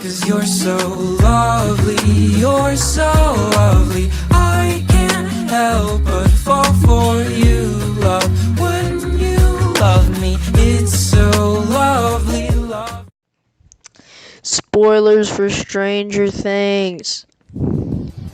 'Cause you're so lovely, you're so lovely. I can't help but fall for you, love. When you love me, it's so lovely, love. Spoilers for Stranger Things.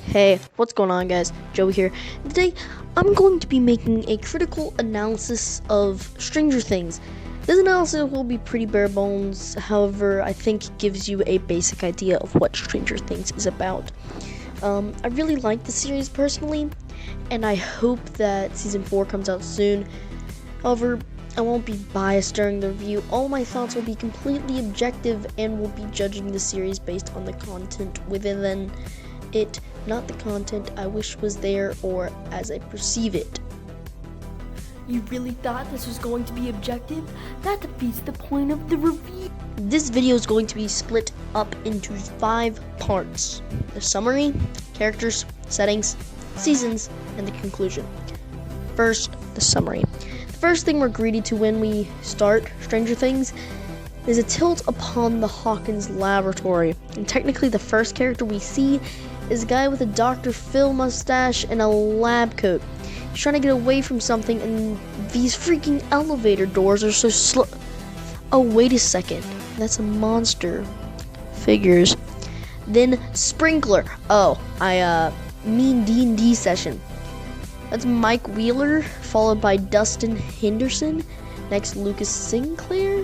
Hey, what's going on, guys? Joey here. Today, I'm going to be making a critical analysis of Stranger Things. This analysis will be pretty bare bones, however, I think it gives you a basic idea of what Stranger Things is about. I really like the series personally, and I hope that Season 4 comes out soon. However, I won't be biased during the review. All my thoughts will be completely objective and will be judging the series based on the content within it, not the content I wish was there or as I perceive it. You really thought this was going to be objective? That defeats the point of the review. This video is going to be split up into 5 parts: the summary, characters, settings, seasons, and the conclusion. First, the summary. The first thing we're greeted to when we start Stranger Things is a tilt upon the Hawkins laboratory. And technically the first character we see is a guy with a Dr. Phil mustache and a lab coat. He's trying to get away from something, and these freaking elevator doors are so slow. Oh, wait a second. That's a monster. Figures. Then Sprinkler. Oh, I mean D&D session. That's Mike Wheeler, followed by Dustin Henderson. Next, Lucas Sinclair.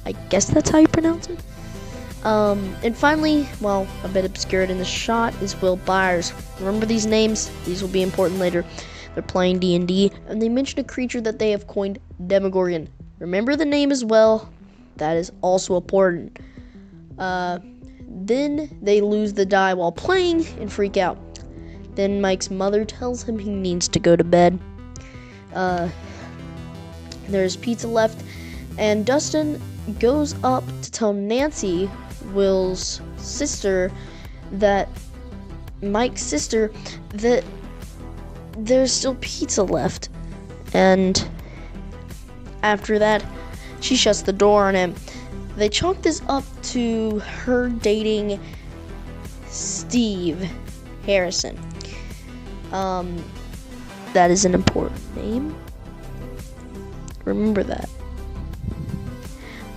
I guess that's how you pronounce it. And finally, well, a bit obscured in the shot is Will Byers. Remember these names? These will be important later. They're playing D&D, and they mention a creature that they have coined Demogorgon. Remember the name as well. That is also important. Then they lose the die while playing and freak out. Then Mike's mother tells him he needs to go to bed. There's pizza left, and Dustin goes up to tell Nancy, Will's sister, that Mike's sister, that there's still pizza left. And after that, she shuts the door on him. They chalk this up to her dating Steve Harrison. That is an important name. Remember that.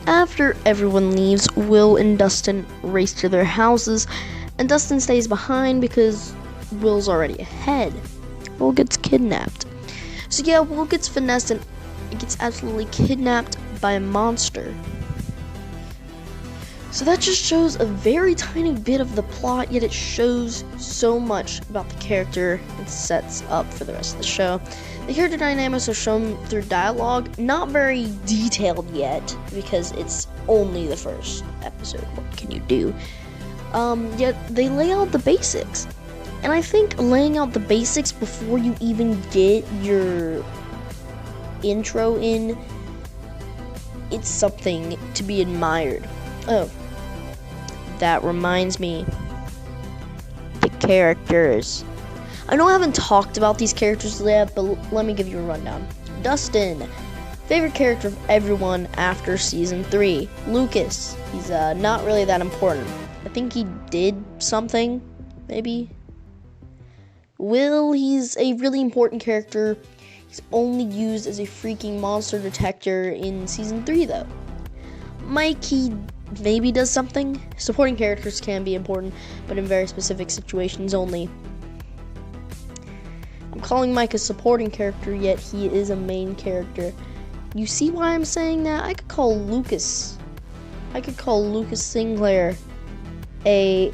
After everyone leaves, Will and Dustin race to their houses, and Dustin stays behind because Will's already ahead. Will gets kidnapped. So yeah, Will gets finessed and gets absolutely kidnapped by a monster. So that just shows a very tiny bit of the plot, yet it shows so much about the character and sets up for the rest of the show. The character dynamics are shown through dialogue, not very detailed yet, because it's only the first episode. What can you do? Yet they lay out the basics. And I think laying out the basics before you even get your intro in, it's something to be admired. Oh, that reminds me. The characters. I know I haven't talked about these characters yet, but let me give you a rundown. Dustin, favorite character of everyone after season 3. Lucas, he's not really that important. I think he did something, maybe. Will, he's a really important character. He's only used as a freaking monster detector in season 3 though. Mike, he maybe does something. Supporting characters can be important, but in very specific situations only. I'm calling Mike a supporting character, yet he is a main character. You see why I'm saying that? I could call Lucas Sinclair a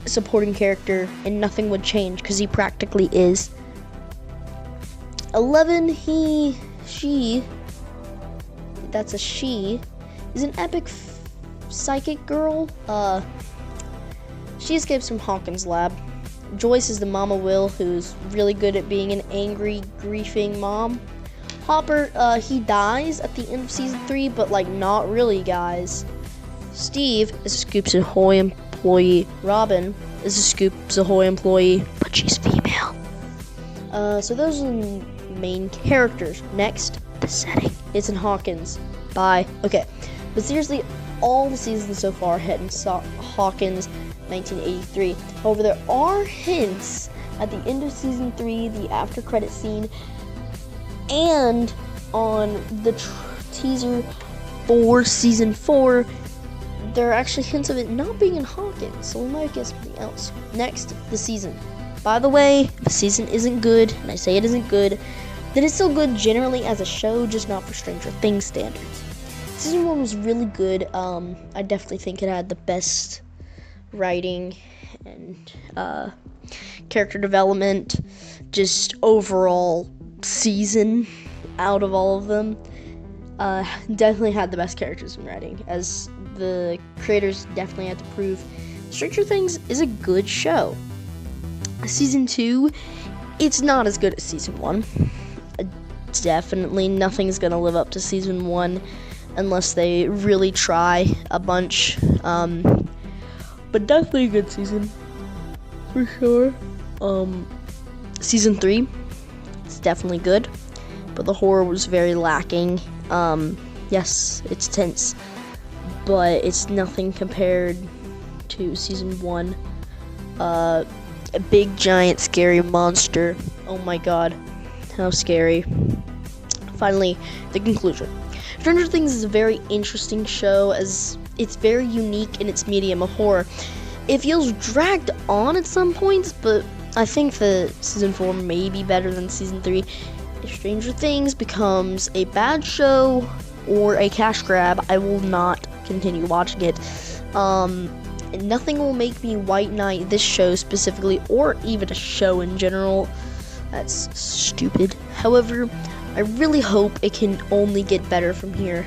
supporting character and nothing would change because he practically is. 11, that's a she, is an epic psychic girl. She escapes from Hawkins' lab. Joyce is the mama Will, who's really good at being an angry, griefing mom. Hopper, he dies at the end of season 3, but like not really, guys. Steve is a Scoops Ahoy employee. Robin is a Scoops Ahoy employee, but she's female. So those are the main characters. Next, the setting. It's in Hawkins. Bye. Okay, but seriously, all the seasons so far hit in Hawkins 1983. However, there are hints at the end of season 3, the after credit scene, and on the teaser for season 4, there are actually hints of it not being in Hawkins, so we might get something else. Next, the season. By the way, if the season isn't good, and I say it isn't good, then it's still good generally as a show, just not for Stranger Things standards. Season 1 was really good. I definitely think it had the best writing and character development, just overall season out of all of them. Definitely had the best characters and writing, as the creators definitely had to prove Stranger Things is a good show. Season 2, it's not as good as season 1. Definitely nothing's gonna live up to season 1 unless they really try a bunch. But definitely a good season for sure. Season 3, it's definitely good, but the horror was very lacking. Yes, it's tense, but it's nothing compared to season 1. A big giant scary monster. Oh my god, how scary. Finally, the conclusion. Stranger Things is a very interesting show, as it's very unique in its medium of horror. It feels dragged on at some points, but I think that season 4 may be better than season 3. If Stranger Things becomes a bad show or a cash grab, I will not continue watching it. Nothing will make me white knight this show specifically, or even a show in general. That's stupid. However, I really hope it can only get better from here.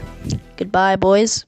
Goodbye, boys.